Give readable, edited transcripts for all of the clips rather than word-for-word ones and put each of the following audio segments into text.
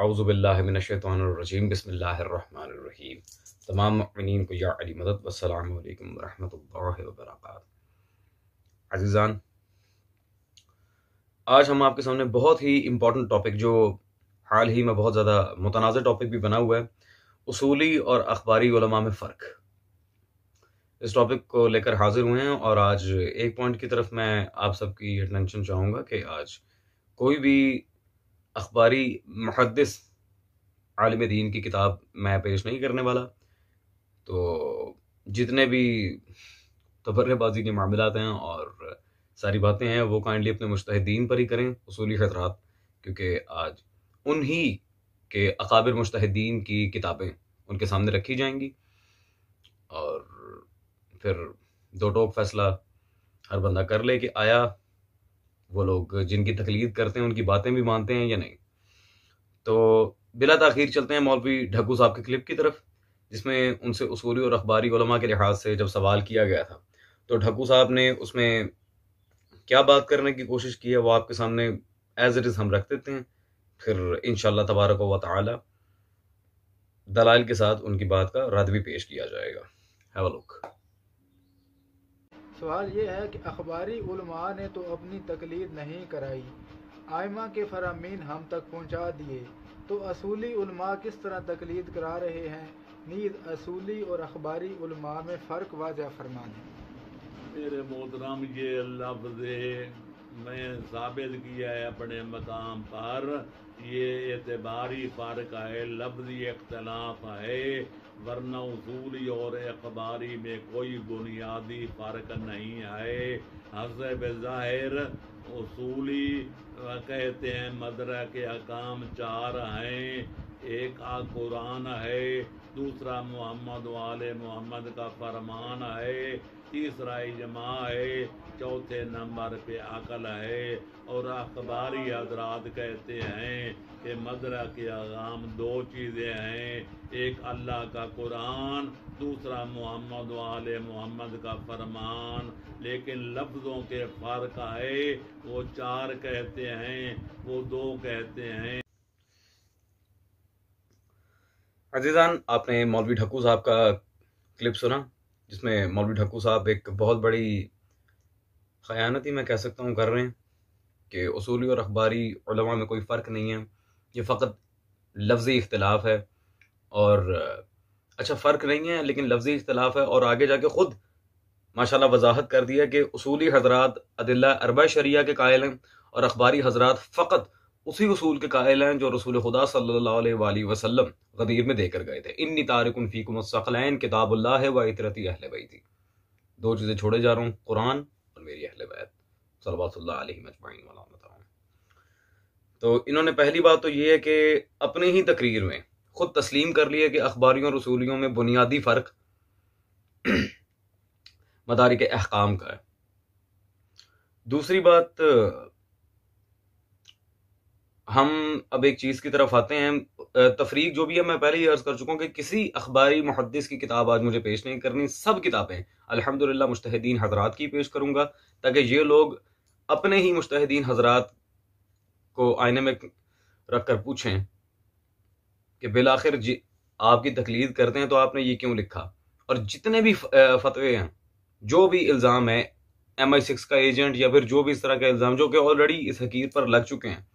औज़ु बिल्लाहि मिनश्शैतानिर रजीम बिस्मिल्लाहिर्रहमानिर रहीम। तमाम मुमिनीन को या अली मदद वस्सलामु अलैकुम रहमतुल्लाहि व बरकातहू। अज़ीज़ान, आज हम आपके सामने बहुत ही इम्पोर्टेंट टॉपिक, जो हाल ही में बहुत ज़्यादा मुतनाज़िर टॉपिक भी बना हुआ है, उसूली और अखबारी उलमा में फ़र्क, इस टॉपिक को लेकर हाजिर हुए हैं। और आज एक पॉइंट की तरफ मैं आप सबकी अटेंशन चाहूँगा कि आज कोई भी अखबारी मुहद्दिस आलिम दीन की किताब मैं पेश नहीं करने वाला। तो जितने भी तबर्रेबाजी के मामलात हैं और सारी बातें हैं, वो काइंडली अपने मुज्तहिदीन पर ही करें, उसूली हज़रात, क्योंकि आज उन्हीं के अकाबिर मुज्तहिदीन की किताबें उनके सामने रखी जाएंगी और फिर दो टोक फैसला हर बंदा कर ले कि आया वो लोग जिनकी तकलीद करते हैं उनकी बातें भी मानते हैं या नहीं। तो बिला ताखीर चलते हैं मौलवी ढक्कू साहब के क्लिप की तरफ, जिसमें उनसे उसूली और अखबारी उलमा के लिहाज से जब सवाल किया गया था, तो ढक्कू साहब ने उसमें क्या बात करने की कोशिश की है वो आपके सामने एज इट इज़ हम रख देते हैं। फिर इंशाअल्लाह तबारक व तआला दलाइल के साथ उनकी बात का रद्द भी पेश किया जाएगा। Have a look. सवाल ये है कि अखबारी उलमा ने तो अपनी तकलीद नहीं कराई, आइमा के फरामीन हम तक पहुंचा दिए, तो असूली उलमा किस तरह तकलीद करा रहे हैं? नीज़ असूली और अखबारी उलमा में फ़र्क वाज़ह फरमाने। मेरे मोहतरम, ये लफ्ज़ मैं साबित किया है अपने मकाम पर, ये एतबारी फ़र्क है, लफ्ज़ी इख्तलाफ है, वरना उसूली और अखबारी में कोई बुनियादी फ़र्क नहीं है। हसब ज़ाहिर उसूली कहते हैं मदरा के अकाम चार हैं, एक कुरान है, दूसरा मोहम्मद वाले मोहम्मद का फरमान है, तीसरा इजमा है, चौथे नंबर पे अकल है। और अखबारी हजरात कहते हैं कि मदरा के अगाम दो चीज़ें हैं, एक अल्लाह का कुरान, दूसरा मोहम्मद वाले मोहम्मद का फरमान। लेकिन लफ्ज़ों के फ़र्क है, वो चार कहते हैं, वो दो कहते हैं। अजीज़ान, आपने मौलवी ढक्कू साहब का क्लिप सुना, जिसमें मौलवी ढक्कू साहब एक बहुत बड़ी ख़यानत ही मैं कह सकता हूँ कर रहे हैं कि उसूली और अखबारी उलमा में कोई फ़र्क नहीं है, ये फ़कत लफ्ज़ी इख्तिलाफ़ है। और अच्छा, फ़र्क नहीं है लेकिन लफ्ज़ी इख्तिलाफ़ है। और आगे जाके ख़ुद माशाल्लाह वजाहत कर दिया कि उसूली हज़रात अदिल्ला अरबा शरिया के कायल हैं और अखबारी हज़रात फ़कत उसी उसूल के कायल हैं जो रसूल खुदा सल्लल्लाहु अलैहि वसल्लम गदीर में देकर गए थे। इन्नी तारिकुन फ़ीकुम अस्सक़लैन किताबुल्लाह व इतरती अहले बैती। दो चीज़ें छोड़े जा रहा हूँ, कुरान और मेरी अहले बैत सल्लल्लाहु अलैहि मजमईन व लानतहुम। तो इन्होंने पहली बात तो ये है कि अपनी ही तकरीर में खुद तस्लीम कर लिया कि अखबारियों और उसूलियों में बुनियादी फ़र्क मदारिक अहकाम का है। दूसरी बात, हम अब एक चीज़ की तरफ आते हैं, तफरीक जो भी है मैं पहले ही अर्ज़ कर चुका हूँ कि किसी अखबारी मुहद्दिस की किताब आज मुझे पेश नहीं करनी। सब किताबें अल्हम्दुलिल्लाह मुज्तहिदीन हज़रात की पेश करूँगा, ताकि ये लोग अपने ही मुज्तहिदीन हज़रात को आईने में रख कर पूछें कि बिलाखिर आपकी तकलीद करते हैं तो आपने ये क्यों लिखा। और जितने भी फतवे हैं, जो भी इल्ज़ाम है MI6 का एजेंट या फिर जो भी इस तरह का इल्ज़ाम जो कि ऑलरेडी इस हकीर पर लग चुके हैं,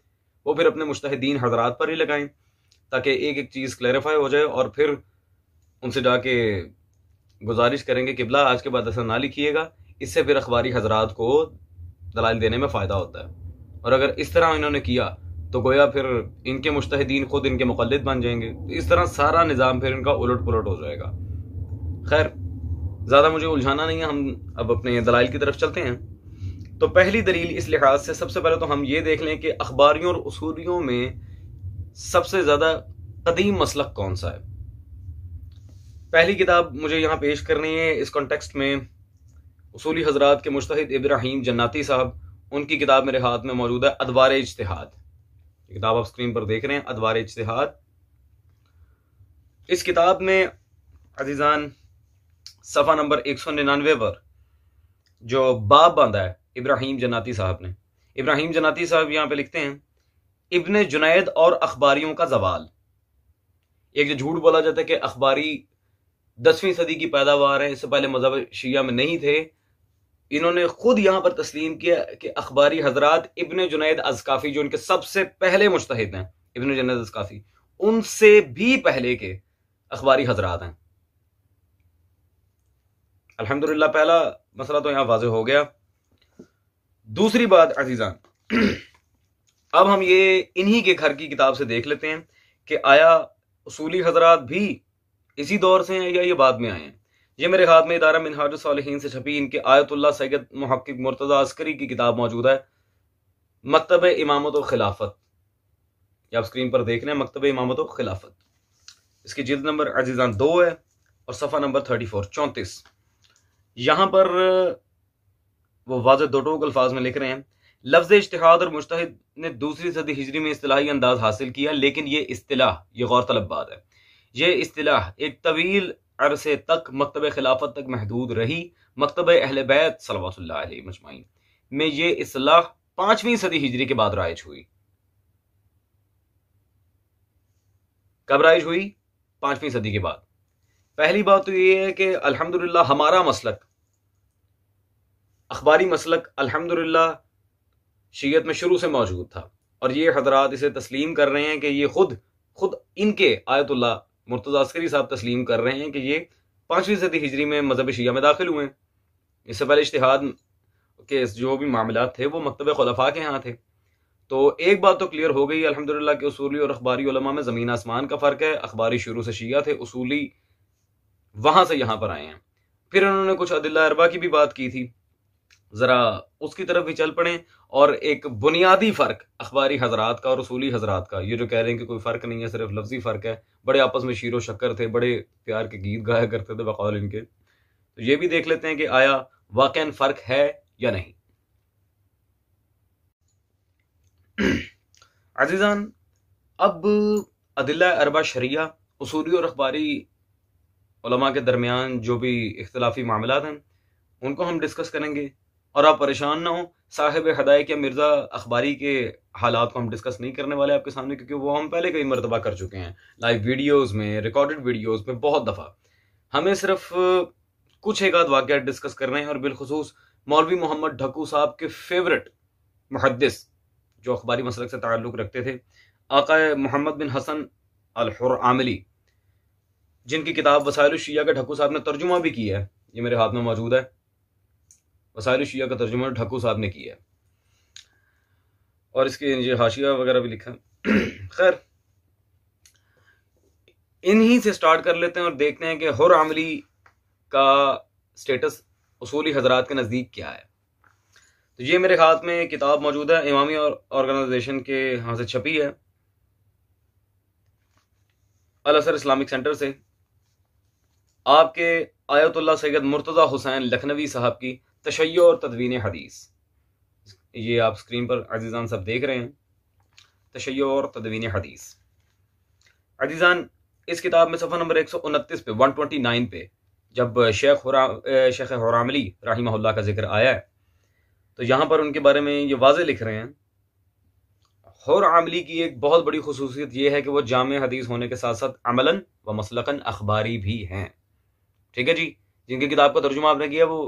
वो फिर अपने मुज्तहिदीन हज़रात पर ही लगाएं, ताकि एक एक चीज़ क्लैरिफाई हो जाए। और फिर उनसे जाके गुजारिश करेंगे कि बिला आज के बाद ऐसा ना लिखिएगा, इससे फिर अखबारी हज़रात को दलाइल देने में फ़ायदा होता है। और अगर इस तरह इन्होंने किया तो गोया फिर इनके मुज्तहिदीन खुद इनके मुक़ल्लिद बन जाएंगे। इस तरह सारा निज़ाम फिर इनका उलट पुलट हो जाएगा। खैर, ज़्यादा मुझे उलझाना नहीं है, हम अब अपने दलाइल की तरफ चलते हैं। तो पहली दलील इस लिहाज से, सबसे पहले तो हम ये देख लें कि अखबारियों और उसूलियों में सबसे ज़्यादा कदीम मसलक कौन सा है। पहली किताब मुझे यहाँ पेश करनी है इस कॉन्टेक्स्ट में, उसूली हज़रात के मुज्तहिद इब्राहीम जन्नाती साहब, उनकी किताब मेरे हाथ में मौजूद है, अदवार इज्तिहाद। किताब आप स्क्रीन पर देख रहे हैं, अदवार इज्तिहाद। इस किताब में अजीज़ान सफ़ा नंबर 199 पर जो बाब बांधा है इब्राहीम जन्नाती साहब ने, इब्राहीम जन्नाती साहब यहाँ पे लिखते हैं इब्न जुनैद और अखबारियों का जवाल। एक जो झूठ बोला जाता है कि अखबारी 10वीं सदी की पैदावार है, इससे पहले मजहब शिया में नहीं थे, इन्होंने खुद यहां पर तस्लीम किया कि अखबारी हजरात इब्न जुनैद अज़काफी, जो उनके सबसे पहले मुज्तहिद हैं, इब्न जुनैद अज़काफी, उनसे भी पहले के अखबारी हजरात हैं। अल्हम्दुलिल्लाह, पहला मसला तो यहां वाज़ेह हो गया। दूसरी बात अजीजान, अब हम ये इन्हीं के घर की किताब से देख लेते हैं कि आया उसूली हजरात भी इसी दौर से हैं या ये बाद में आए हैं। ये मेरे हाथ में इदारा मिनहाजुस सालिहीन से छपी इनके आयतुल्लाह सैयद मुहक्किक मुर्तज़ा अस्करी की किताब मौजूद है, मकतब इमामत व खिलाफत। ये आप स्क्रीन पर देख रहे हैं, मकतब इमामत व खिलाफत। इसकी जिल्द नंबर अजीजान 2 है और सफ़ा नंबर 34 यहां पर वो वाज़ेह दो टोक अल्फाज में लिख रहे हैं, लफ्ज़ इज्तिहाद और मुज्तहिद ने दूसरी सदी हिजरी में इस्तिलाही अंदाज हासिल किया, लेकिन ये इस्तिलाह, ये गौर तलब बात है, ये इस्तिलाह एक तवील अरसे तक मकतब खिलाफत तक महदूद रही। मकतब अहले बैत सल्लल्लाहु अलैहि मजमाइन में ये इस्तिलाह 5वीं सदी हिजरी के बाद राइज हुई। कब राइज हुई? 5वीं सदी के बाद। पहली बात तो ये है कि अल्हम्दुलिल्लाह हमारा मसलक, अखबारी मसलक, अल्हम्दुलिल्लाह शियत में शुरू से मौजूद था और ये हजरात इसे तस्लीम कर रहे हैं कि ये खुद इनके आयतुल्लाह मुर्तज़ा अस्करी साहब तस्लीम कर रहे हैं कि ये 5वीं सदी हिजरी में मजहब शिया में दाखिल हुए हैं। इससे पहले इज्तिहाद के जो भी मामलात थे वो मकतब खुलफा के यहाँ थे। तो एक बात तो क्लियर हो गई अल्हम्दुलिल्लाह कि उसूली और अखबारी उलमा में ज़मीन आसमान का फ़र्क है। अखबारी शुरू से शिया थे, उसूली वहाँ से यहाँ पर आए हैं। फिर उन्होंने कुछ अदिल्ला अरबा की भी बात की थी, ज़रा उसकी तरफ भी चल पड़े। और एक बुनियादी फ़र्क अखबारी हजरात का और उसूली हजरात का, ये जो कह रहे हैं कि कोई फ़र्क नहीं है, सिर्फ लफ्ज़ी फ़र्क है, बड़े आपस में शीरो शक्कर थे, बड़े प्यार के गीत गाया करते थे बकौल इनके, तो ये भी देख लेते हैं कि आया वाकई फ़र्क है या नहीं। अजीज़ान, अब अदिल्ला अरबा शरिया, उसूली और अखबारी उलमा के दरमियान जो भी इख्तिलाफी मामलात हैं उनको हम डिस्कस करेंगे। और आप परेशान ना हो, साहिब हदायक या मिर्ज़ा अखबारी के हालात को हम डिस्कस नहीं करने वाले आपके सामने, क्योंकि वो हम पहले कई मरतबा कर चुके हैं लाइव वीडियोस में, रिकॉर्डेड वीडियोस में बहुत दफ़ा। हमें सिर्फ कुछ एक आध वाक़या डिस्कस करने हैं और बिलखुसूस मौलवी मोहम्मद ढक्कू साहब के फेवरेट मुहद्दिस जो अखबारी मसलक से ताल्लुक़ रखते थे, आका मोहम्मद बिन हसन अल-हुरआमली, जिनकी किताब वसाइल शिया का ढक्कू साहब ने तर्जुमा भी किया है, ये मेरे हाथ में मौजूद है। वसाइल शिया का तर्जुमा ढक्कू साहब ने किया है और इसके ये हाशिया वगैरह भी लिखा है। खैर, इन्हीं से स्टार्ट कर लेते हैं और देखते हैं कि हुरआमली का स्टेटस उसूली हजरात के नज़दीक क्या है। तो ये मेरे हाथ में किताब मौजूद है, इमामी ऑर्गेनाइजेशन के यहाँ से छपी है, अल असर इस्लामिक सेंटर से, आपके आयतुल्लाह सैयद मुर्तज़ा हुसैन लखनवी साहब की तशय्यो और तदवीन हदीस। ये आप स्क्रीन पर अजीज़ान सब देख रहे हैं, तशय्यो और तदवीन हदीस। अजीज़ान, इस किताब में सफ़ा नंबर 129 पे 129 पे जब शेख हुरआमली रहिमहुल्लाह का जिक्र आया है तो यहाँ पर उनके बारे में ये वाज़ेह लिख रहे हैं, हुरआमली की एक बहुत बड़ी खुसूसियत ये है कि वो जामे हदीस होने के साथ साथ अमलन व मसलकन अखबारी भी हैं। ठीक है जी, जिनकी किताब का तर्जुमा आपने किया वो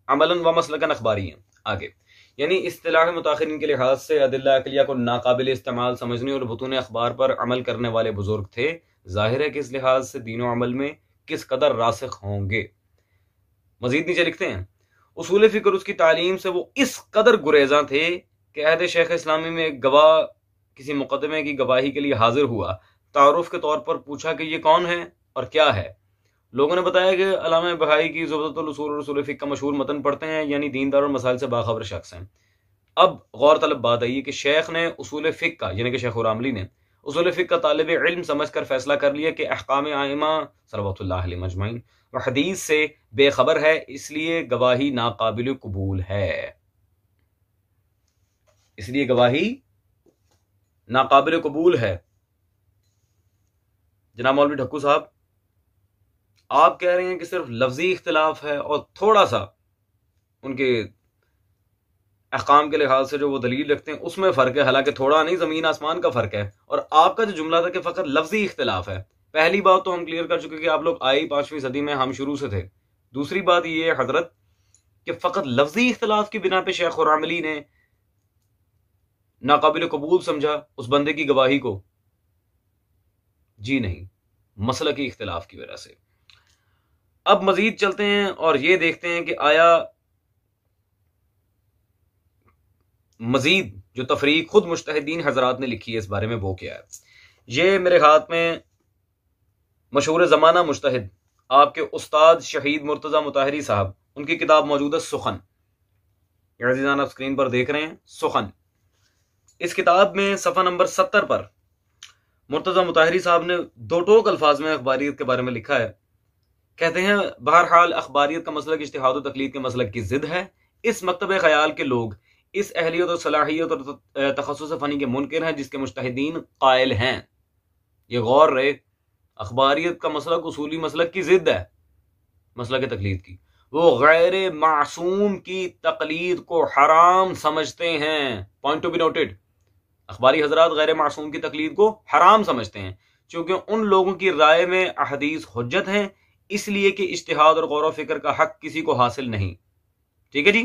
अमलन व मसलकन अखबारी हैं। आगे यानी इस्तिलाह मुताखिरीन के लिहाज से अदिल्ला अकलिया को नाकाबिल इस्तेमाल समझने और बुतून अखबार पर अमल करने वाले बुजुर्ग थे। जाहिर है कि इस लिहाज से दीन व अमल में किस कदर रासिख होंगे। मजीद नीचे लिखते हैं, उसूल फ़िक्र उसकी तालीम से वो इस कदर गुरेज़ां थे कि अहद शेख इस्लामी में एक गवाह किसी मुकदमे की गवाही के लिए हाजिर हुआ। तारुफ के तौर पर पूछा कि ये कौन है और क्या है। लोगों ने बताया कि अल्लामा बहाई की ज़ुबदतुल उसूल और उसूल फ़िक़्ह का मशहूर मतन पढ़ते हैं, यानी दीनदार और मसाइल से बाखबर शख्स हैं। अब गौर तलब बात आई कि शेख ने उसूल फ़िक़्ह का, यानी कि शेख हुरआमली ने उसूल फ़िक़्ह का तालिब इल्म समझकर फैसला कर लिया कि अहकाम आइमा सल्लल्लाहु अलैहि मजमाइन व हदीस से बेखबर है, इसलिए गवाही नाकाबिल कबूल है। इसलिए गवाही नाकाबिल कबूल है। जनाब मौलवी ढक्कू साहब, आप कह रहे हैं कि सिर्फ लफ्जी इख्तिलाफ है और थोड़ा सा उनके अहकाम के लिहाज से जो वो दलील रखते हैं उसमें फ़र्क है, हालांकि थोड़ा नहीं, ज़मीन आसमान का फ़र्क है। और आपका जो जुमला था कि फ़कत लफ्ज़ी इख्तिलाफ है, पहली बात तो हम क्लियर कर चुके कि आप लोग आई 5वीं सदी में, हम शुरू से थे। दूसरी बात ये है हजरत कि फ़कत लफ्ज़ी इख्तिलाफ की बिना पे शेख रामली ने नाकाबिल कबूल समझा उस बंदे की गवाही को, जी नहीं, मसला की इख्तिलाफ की वजह से। अब मजीद चलते हैं और ये देखते हैं कि आया मजीद जो तफरीक खुद मुज्तहिदीन हजरात ने लिखी है इस बारे में वो क्या है। ये मेरे हाथ में मशहूर ज़माना मुज्तहिद आपके उस्ताद शहीद मुर्तज़ा मुताहरी साहब, उनकी किताब मौजूद है सुखन, अज़ीज़ान आप स्क्रीन पर देख रहे हैं सुखन। इस किताब में सफ़ा नंबर 70 पर मुर्तज़ा मुताहरी साहब ने दो टोक अल्फाज में अखबारियत के बारे में लिखा है। कहते हैं, बहरहाल अखबारियत का मसलक इज्तिहाद और तकलीद के मसलक की जिद है। इस मकतब ख्याल के लोग इस अहलियत और सलाहियत और तखस्सुस फ़नी के मुनकिर हैं जिसके मुज्तहिदीन कायल हैं। ये गौर रहे, अखबारियत का मसलक उसूली मसलक की जिद है मसलक तकलीद की। वो गैर मासूम की तकलीद को हराम समझते हैं। पॉइंट टू बी नोटेड, अखबारी हजरात गैर मासूम की तकलीद को हराम समझते हैं क्योंकि उन लोगों की राय में अहदीस हुज्जत हैं, इसलिए कि इज्तिहाद और गौर व फिक्र का हक किसी को हासिल नहीं। ठीक है जी,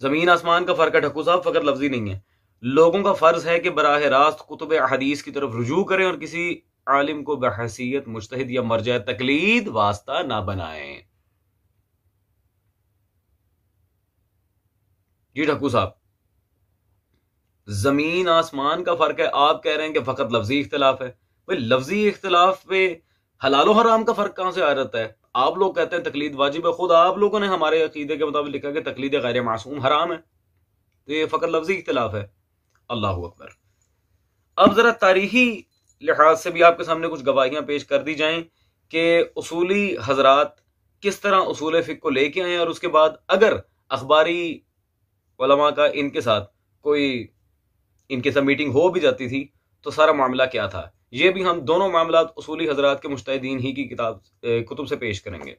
जमीन आसमान का फर्क है ढक्कू साहब, फकत लफ्जी नहीं है। लोगों का फर्ज है कि बराह रास्त कुतुब अहदीस की तरफ रुजू करें और किसी आलिम को बहसीयत मुज्तहिद या मर्जा तकलीद वास्ता ना बनाएं। जी ढक्कू साहब, जमीन आसमान का फर्क है, आप कह रहे हैं कि फकत लफ्जी इख्तिलाफ है। भाई लफ्जी इख्तिलाफ पे हलाल हराम का फर्क कहां से आ जाता है? आप लोग कहते हैं तकलीद वाजिब है, खुद आप लोगों ने हमारे अकीदे के मुताबिक लिखा कि तकलीद गैर मासूम हराम है, तो ये फकत लफ्जी इख्तिलाफ है। अल्लाह अकबर। अब जरा तारीखी लिहाज से भी आपके सामने कुछ गवाहियां पेश कर दी जाएं कि उसूली हजरात किस तरह उसूल फिक्र को लेके आए और उसके बाद अगर अखबारी उलमा का इनके साथ कोई इनके साथ मीटिंग हो भी जाती थी तो सारा मामला क्या था। ये भी हम दोनों मामला उसूली हजरात के मुज्तहिदीन ही की किताब कुतुब से पेश करेंगे।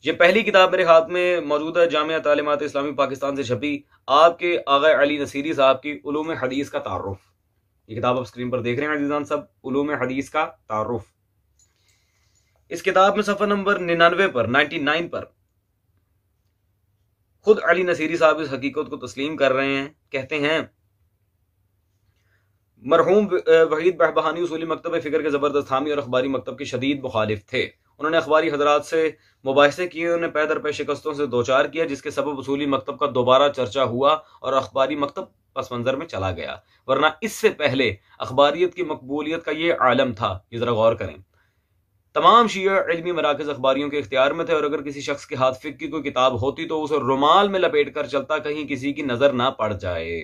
ये पहली किताब मेरे हाथ में मौजूद है, जामिया तालीमात इस्लामी पाकिस्तान से छपी, आपके आगा अली नसीरी साहब की उलूम हदीस का तारुफ। ये किताब आप स्क्रीन पर देख रहे हैं अजीजान सब, उलूम हदीस का तारुफ। इस किताब में सफ़ा नंबर 99 पर 99 पर खुद अली नसीरी साहब इस हकीकत को तस्लीम कर रहे हैं। कहते हैं, मरहूम वहीद बहबहानी उसूली मकतब फ़िक्र के ज़बरदस्त हामी और अखबारी मकतब के शदीद मुखालिफ थे। उन्होंने अखबारी हजरात से मुबाहिसे किए, उन्हें पै दर पै शिकस्तों से दो चार किया, जिसके सबब उसूली मकतब का दोबारा चर्चा हुआ और अखबारी मकतब पस मंज़र में चला गया, वरना इससे पहले अखबारियत की मकबूलियत का ये आलम था। ये ज़रा गौर करें, तमाम शिया इल्मी मराकज़ अखबारियों के इख्तियार में थे और अगर किसी शख्स के हाथ फ़िक्र की कोई किताब होती तो उसे रुमाल में लपेट कर चलता, कहीं किसी की नज़र ना पड़ जाए।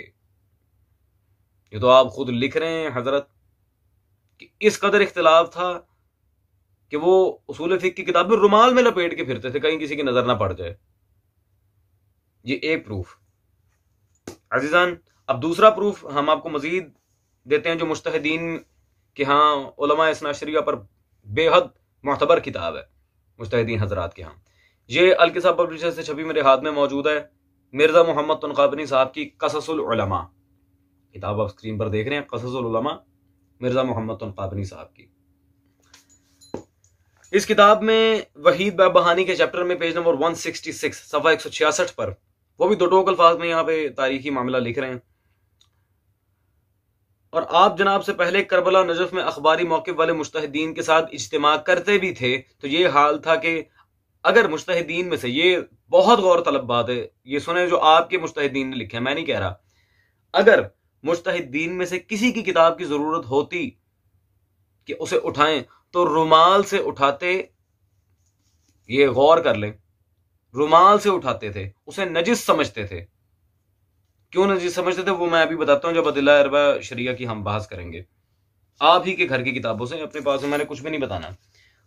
ये तो आप खुद लिख रहे हैं हजरत कि इस कदर इख्तिलाफ था कि वो उसूल फिक्र की किताब में रुमाल में लपेट के फिरते थे, कहीं किसी की नजर ना पड़ जाए। ये एक प्रूफ अजीजान। अब दूसरा प्रूफ हम आपको मजीद देते हैं जो मुज्तहिदीन के यहाँ उलमा इस्ना अशरिया पर बेहद मुअतबर किताब है मुज्तहिदीन हजरात के यहाँ। ये अलकिसा पब्लिशर से छपी मेरे हाथ में मौजूद है, मिर्जा मोहम्मद तनकाबनी साहब की क़ससुल उलमा किताब आप स्क्रीन पर देख रहे हैं, क़ससुल उलमा मिर्जा मोहम्मद तनकाबनी साहब की। इस किताब में वहीद बहबहानी के चैप्टर में पेज नंबर 166 सफ़ा 166 पर वो भी दो टोक अल्फाज में यहाँ पे तारीखी मामला लिख रहे हैं। और आप जनाब से पहले करबला नजफ में अखबारी मौक़िफ़ वाले मुज्तहिदीन के साथ इज्तिमा करते भी थे, तो ये हाल था कि अगर मुज्तहिदीन में से, ये बहुत गौर तलब बात है, ये सुने जो आपके मुज्तहिदीन ने लिखे, मैं नहीं कह रहा, अगर मुज्तहिदीन में से किसी की किताब की जरूरत होती कि उसे उठाएं तो रुमाल से उठाते। ये गौर कर लें, रुमाल से उठाते थे, उसे नजिस समझते थे। क्यों नजिस समझते थे वो मैं अभी बताता हूं जब अदिल्ला अरबा शरिया की हम बहस करेंगे। आप ही के घर की किताबों से, अपने पास मैंने कुछ भी नहीं बताना।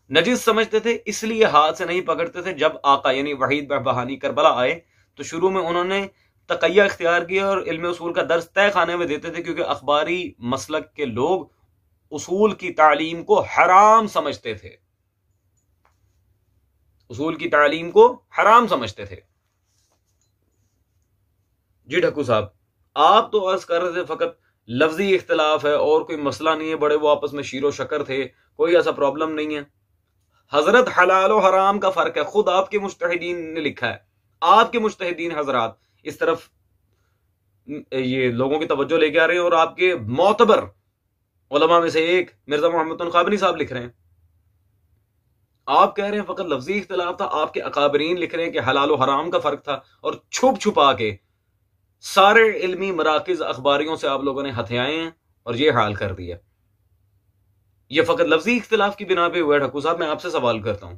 नजिस समझते थे इसलिए हाथ से नहीं पकड़ते थे। जब आका यानी वहीद बहबहानी करबला आए तो शुरू में उन्होंने तकैया इख्तियार किया और इल्म उसूल का दर्स तय खाने में देते थे, क्योंकि अखबारी मसलक के लोग उसूल की तालीम को हराम समझते थे, उसूल की तालीम को हराम समझते थे। जी ढक्कू साहब, आप तो अर्ज कर रहे थे फकत लफ्जी इख्तलाफ है और कोई मसला नहीं है, बड़े वो आपस में शीरो शक्कर थे, कोई ऐसा प्रॉब्लम नहीं है। हजरत हलाल और हराम का फर्क है, खुद आपके मुज्तहिदीन ने लिखा है। आपके मुज्तहिदीन हजरात इस तरफ ये लोगों की तवज्जो लेके आ रहे हैं और आपके मोतबर उलमा में से एक मिर्जा मोहम्मद खाबनी साहब लिख रहे हैं। आप कह रहे हैं फकत लफ्जी इख्तिलाफ था, आपके अकाबरीन लिख रहे हैं कि हलाल और हराम का फर्क था, और छुप छुपा के सारे इल्मी मराकिज अखबारियों से आप लोगों ने हथियाए हैं और ये हाल कर दिया। ये फकत लफ्जी इख्तिलाफ की बिना पे हुआ है। ढक्कू साहब, मैं आपसे सवाल करता हूं,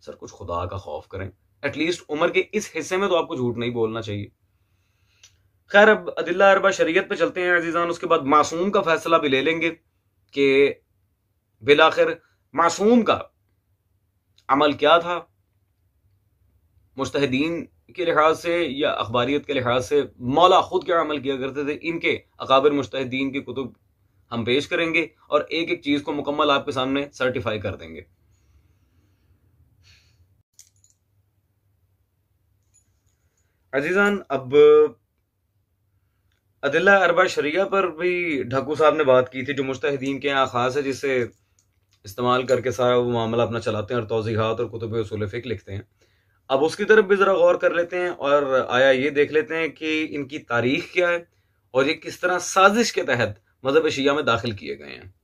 सर कुछ खुदा का खौफ करें, एटलीस्ट उम्र के इस हिस्से में तो आपको झूठ नहीं बोलना चाहिए। खैर, अब अदिल्ला अरबा शरीयत पे चलते हैं अजीजान, उसके बाद मासूम का फैसला भी ले लेंगे कि बिलाखिर मासूम का अमल क्या था, मुज्तहिदीन के लिहाज से या अखबारियत के लिहाज से मौला खुद क्या अमल किया करते थे। इनके अकाबिर मुज्तहिदीन की कुतुब हम पेश करेंगे और एक एक चीज को मुकम्मल आपके सामने सर्टिफाई कर देंगे। अजीजान, अब अदिल्ला अरबा शरिया पर भी ढक्कू साहब ने बात की थी, जो मुज्तहिदीन के यहाँ खास है, जिससे इस्तेमाल करके सारा वो मामला अपना चलाते हैं और तौज़ीहात और कुतुब उसूल फ़िक़्ह लिखते हैं। अब उसकी तरफ भी ज़रा गौर कर लेते हैं और आया ये देख लेते हैं कि इनकी तारीख क्या है और ये किस तरह साजिश के तहत मज़हब शिया में दाखिल किए गए हैं।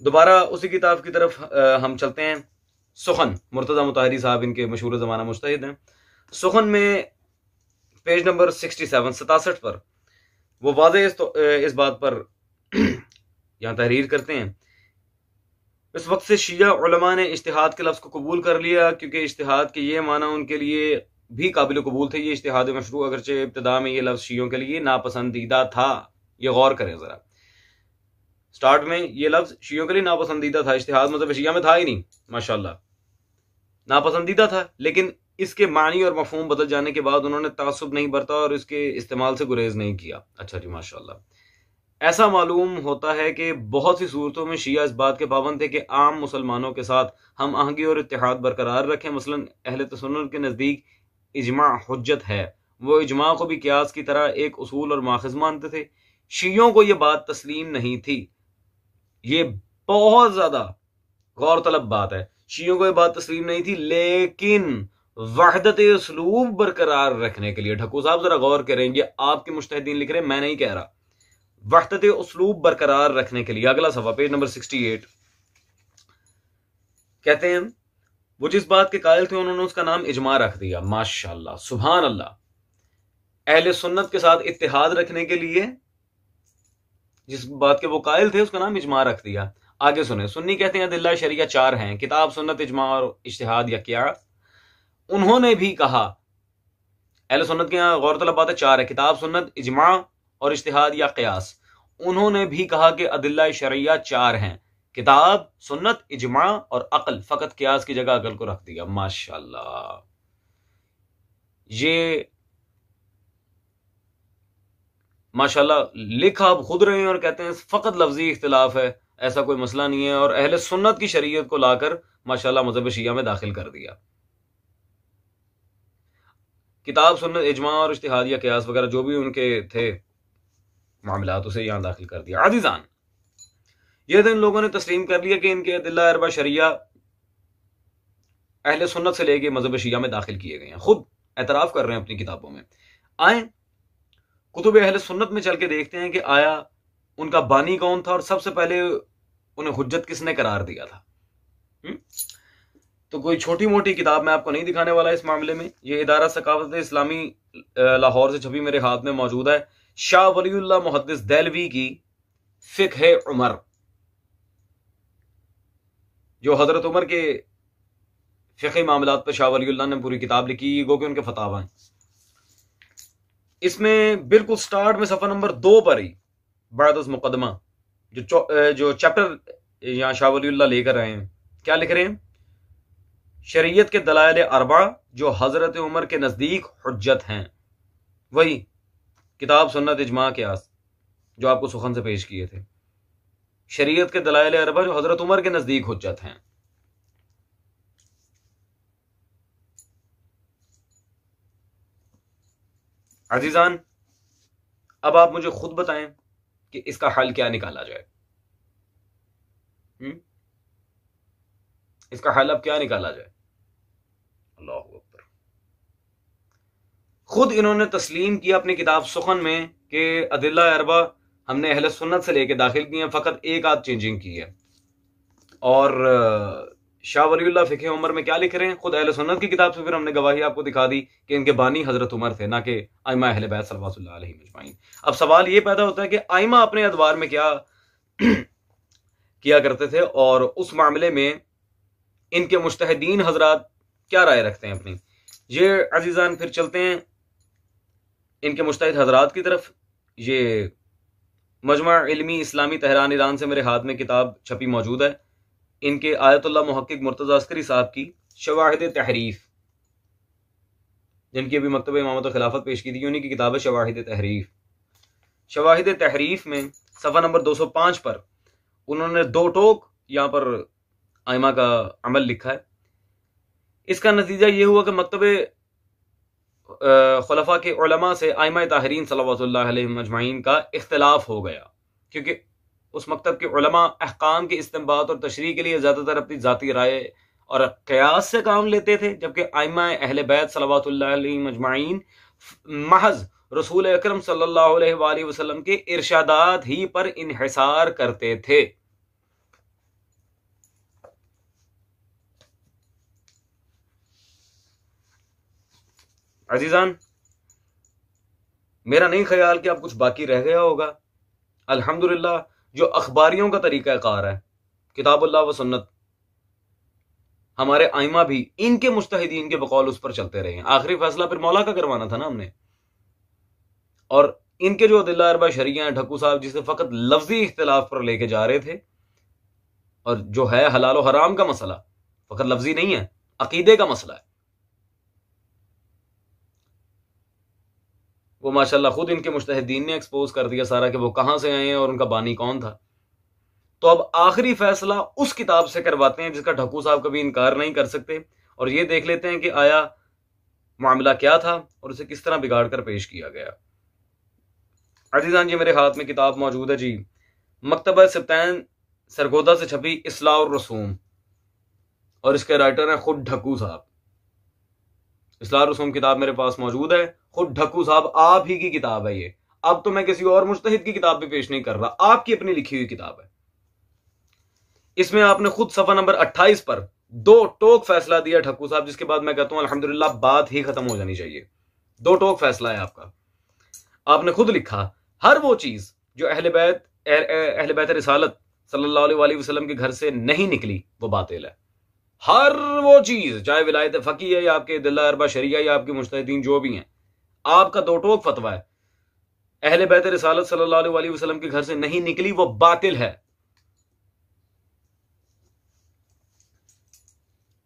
दोबारा उसी किताब की तरफ हम चलते हैं। सुखन, मुर्तज़ा मुताहरी साहब इनके मशहूर ज़माना मुज्तहिद हैं। सुखन में पेज नंबर 67 पर वो वाज़ेह इस बात पर यहाँ तहरीर करते हैं, इस वक्त से शिया उलमा ने इज्तिहाद के लफ्ज़ को कबूल कर लिया, क्योंकि इज्तिहाद के ये माना उनके लिए भी काबिल कबूल थे। ये इज्तिहाद मशरू अगरचे इब्तिदा में ये लफ्ज़ शियों के लिए नापसंदीदा था। ये गौर करें ज़रा, स्टार्ट में ये लफ्ज़ शियों के लिए नापसंदीदा था, इज्तिहाद मतलब शिया में था ही नहीं, माशाल्लाह नापसंदीदा था, लेकिन इसके मानी और मफहूम बदल जाने के बाद उन्होंने तासुब नहीं बरता और इसके इस्तेमाल से गुरेज नहीं किया। अच्छा जी, माशाल्लाह। ऐसा मालूम होता है कि बहुत सी सूरतों में शिया इस बात के पाबंद थे कि आम मुसलमानों के साथ हम आहंगी और इत्तेहाद बरकरार रखें। मसलन अहले तसन्नुन के नज़दीक इजमा हुज्जत है, वो इजमा को भी कियास की तरह एक उसूल और माखज़ मानते थे। शियों को यह बात तस्लीम नहीं थी। ये बहुत ज़्यादा गौरतलब बात है, शियों को यह बात तस्लीम नहीं थी, लेकिन वहदत उसलूब बरकरार रखने के लिए, ढक्कू साहब जरा गौर करेंगे, आपके मुज्तहिदीन लिख रहे हैं, मैं नहीं कह रहा, वहदत उसलूब बरकरार रखने के लिए, अगला सफ़ा पेज नंबर 68, कहते हैं वो जिस बात के कायल थे उन्होंने उसका नाम इजमा रख दिया। माशाल्लाह, सुभान अल्लाह। अहले सुन्नत के साथ इत्तेहाद रखने के लिए जिस बात के वो कायल थे उसका नाम इजमा रख दिया। आगे सुने, सुन्नी कहते हैं अदिल्ला शरिया 4 हैं, किताब, सुन्नत, इजमा और इज्तिहाद या क्या। उन्होंने भी कहा, अहले सुन्नत के यहाँ गौरतलब बात है 4 है, किताब, सुन्नत, इजमा और इज्तिहाद या क़यास। उन्होंने भी कहा कि अदिल्ला शरिया 4 हैं, किताब, सुन्नत, इजमा और अक्ल, फकत क़यास की जगह अक्ल को रख दिया। माशाल्लाह, ये माशाल्लाह लिखा आप खुद रहे हैं और कहते हैं फकत लफ्जी इख्तिलाफ है, ऐसा कोई मसला नहीं है, और अहले सुन्नत की शरीयत को लाकर माशाल्लाह मज़हब शिया में दाखिल कर दिया। किताब, सुन्नत, इजमा और इज्तिहाद या क़यास वगैरह जो भी उनके थे मामलात, उसे यहां दाखिल कर दिया। अज़ीज़ान, ये तो इन लोगों ने तस्लीम कर लिया कि इनके अदिल्ला अरबा शरिया अहले सुन्नत से लेके मज़हब शिया में दाखिल किए गए हैं, खुद एतराफ़ कर रहे हैं अपनी किताबों में। आए कुतुब अहले सुन्नत में चल के देखते हैं कि आया उनका बानी कौन था और सबसे पहले उन्हें हुज्जत किसने करार दिया था। तो कोई छोटी मोटी किताब मैं आपको नहीं दिखाने वाला इस मामले में। ये इदारा सकाफत इस्लामी लाहौर से छपी मेरे हाथ में मौजूद है, शाह वलीउल्लाह मुहद्दिस देहलवी की फ़िक़्ह उमर, जो हजरत उमर के फ़िक़्ही मामलात पर शाह वलीउल्लाह ने पूरी किताब लिखी, गो कि उनके फतावा हैं। इसमें बिल्कुल स्टार्ट में सफ़ा नंबर 2 पर ही बादस मुकदमा जो चैप्टर यहाँ शाह वलीउल्लाह लेकर आए हैं, क्या लिख रहे हैं? शरीयत के दलाइल अरबा जो हजरत उमर के नज़दीक हुज्जत हैं, वही किताब, सुन्नत, इजमा, क़यास जो आपको सुखन से पेश किए थे। शरीयत के दलाइल अरबा जो हजरत उमर के नज़दीक हुज्जत हैं। अजीजान, अब आप मुझे खुद बताएं कि इसका हल क्या निकाला जाए। इसका हल अब क्या निकाला जाए? अल्लाह अकबर। खुद इन्होंने तस्लीम किया अपनी किताब सुखन में कि अदिल्ला अरबा हमने अहले सुन्नत से लेके दाखिल किए हैं, फ़कत एक आध चेंजिंग की है। और शाह वलीउल्लाह फ़िक़्ह उमर में क्या लिख रहे हैं? खुद अहले सुन्नत की किताब से फिर हमने गवाही आपको दिखा दी कि इनके बानी हज़रत उमर थे, ना कि आइमा अहले बैत सल्लल्लाहु अलैहि अजमाइन। अब सवाल ये पैदा होता है कि आइमा अपने अदवार में क्या किया करते थे और उस मामले में इनके मुज्तहिदीन हजरात क्या राय रखते हैं अपनी। ये अजीज़ान फिर चलते हैं इनके मुज्तहिद हजरात की तरफ। ये मजमा इल्मी इस्लामी तेहरान ईरान से मेरे हाथ में किताब छपी मौजूद है, इनके आयतुल्लाह मुहक्किक मुर्तज़ा अस्करी साहब की शवाहिद तहरीफ, जिनकी अभी मकतब इमामत खिलाफत पेश की थी, उन्हीं की किताब है शवाहिद तहरीफ। शवाहिद तहरीफ में सफ़ा नंबर 205 पर उन्होंने दो टोक यहाँ पर आइमा का अमल लिखा है। इसका नतीजा ये हुआ कि मकतब खुलफा के उलमा से आइमा ताहरीन सल्लल्लाहु अलैहि अजमाइन का इख्तिलाफ हो गया, क्योंकि उस मकतब के उलमा अहकाम के इस्तिंबात और तशरीह के लिए ज़्यादातर अपनी ज़ाती राय और क़यास से काम लेते थे, जबकि आइमा अहले बैत सल्लल्लाहु अलैहि अजमाइन महज रसूल अकरम सल्लल्लाहु अलैहि वसल्लम के इरशादात ही पर इन्हिसार करते थे। अजीजान, मेरा नहीं ख्याल कि अब कुछ बाकी रह गया होगा। अल्हम्दुलिल्लाह जो अखबारियों का तरीक़ाकार है, किताबुल्लाह व सुन्नत, हमारे आइमा भी इनके मुज्तहिदीन के बकौल उस पर चलते रहे हैं। आखिरी फैसला फिर मौला का करवाना था ना हमने। और इनके जो अदिल्ला अरबा शरिया हैं, ढक्कू साहब जिसे फ़कत लफ्जी इख्तिलाफ पर लेके जा रहे थे, और जो है हलाल और हराम का मसला फ़कत लफ्जी नहीं है, अकीदे का मसला है, वो माशाल्लाह खुद इनके मुज्तहिदीन ने एक्सपोज कर दिया सारा कि वो कहां से आए हैं और उनका बानी कौन था। तो अब आखिरी फैसला उस किताब से करवाते हैं जिसका ढक्कू साहब कभी इनकार नहीं कर सकते, और ये देख लेते हैं कि आया मामला क्या था और उसे किस तरह बिगाड़ कर पेश किया गया। अजीजान जी, मेरे हाथ में किताब मौजूद है जी, मकतबा सिब्तैन सरगोदा से छपी इस्लाह और रसूम, और इसके राइटर हैं खुद ढक्कू साहब। इस्लाह और रसूम किताब मेरे पास मौजूद है, खुद ढक्कू साहब आप ही की किताब है ये। अब तो मैं किसी और मुज्तहिद की किताब भी पेश नहीं कर रहा, आपकी अपनी लिखी हुई किताब है। इसमें आपने खुद सफा नंबर 28 पर दो टोक फैसला दिया ढक्कू साहब, जिसके बाद मैं कहता हूं अल्हम्दुलिल्लाह बात ही खत्म हो जानी चाहिए। दो टोक फैसला है आपका। आपने खुद लिखा, हर वो चीज जो अहले बैत रिसालत सल्लल्लाहु अलैहि वसल्लम के घर से नहीं निकली वो बातिल है। हर वो चीज, चाहे विलायत फकी है या आपके दिल्ला अरबा शरिया या आपके मुज्तहिदीन जो भी हैं, आपका दो टोक फतवा है, अहले बैत रिसालत सल्लल्लाहु अलैहि वसल्लम के घर से नहीं निकली वो बातिल है।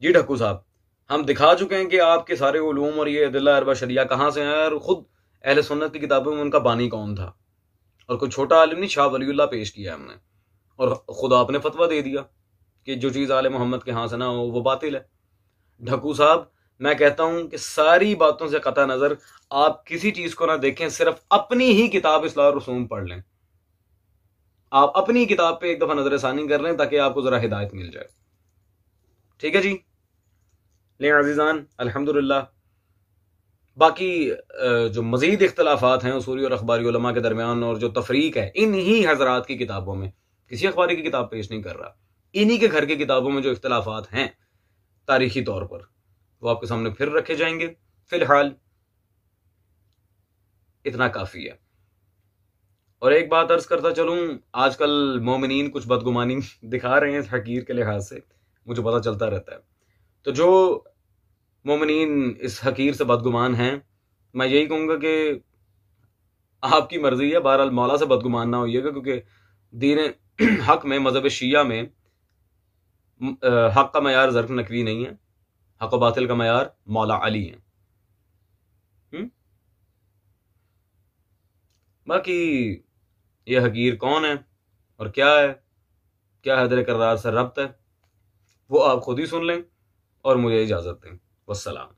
जी ढक्कू साहब, हम दिखा चुके हैं कि आपके सारे उलूम और ये दिल्ला अरबा शरिया कहां से हैं, और खुद अहले सुन्नत की किताबों में उनका बानी कौन था, और कोई छोटा आलिम नहीं, शाह वलीउल्लाह पेश किया हमने, और खुद आपने फतवा दे दिया कि जो चीज़ आले मोहम्मद के यहाँ से ना हो वो बातिल है। ढक्कू साहब, मैं कहता हूं कि सारी बातों से कता नजर आप किसी चीज को ना देखें, सिर्फ अपनी ही किताब इस्लाह और रसूम पढ़ लें। आप अपनी किताब पे एक दफा नजरसानी कर लें ताकि आपको जरा हिदायत मिल जाए। ठीक है जी। ले अजीजान, अल्हम्दुलिल्लाह बाकी जो मजीद इख्तलाफात हैं उसूली और अखबारी उलमा के दरमियान और जो तफरीक है इन्हीं हजरात की किताबों में, किसी अखबारी की किताब पेश नहीं कर रहा, इन्हीं के घर की किताबों में जो इख्तलाफात हैं तारीखी तौर पर वो आपके सामने फिर रखे जाएंगे। फिलहाल इतना काफी है। और एक बात अर्ज करता चलूं, आजकल मोमिनीन कुछ बदगुमानी दिखा रहे हैं हकीर के लिहाज से, मुझे पता चलता रहता है। तो जो मोमिनीन इस हकीर से बदगुमान हैं, मैं यही कहूंगा कि आपकी मर्जी है, बहरहाल मौला से बदगुमान ना होइएगा, क्योंकि दीन हक में, मजहब शिया में हक का मयार ज़र्फ नकवी नहीं है, हक व बातिल का मयार मौला अली है। बाकी ये हकीर कौन है और क्या है, क्या हैदर करार से रब्त है, वो आप खुद ही सुन लें और मुझे इजाज़त दें। वस्सलाम।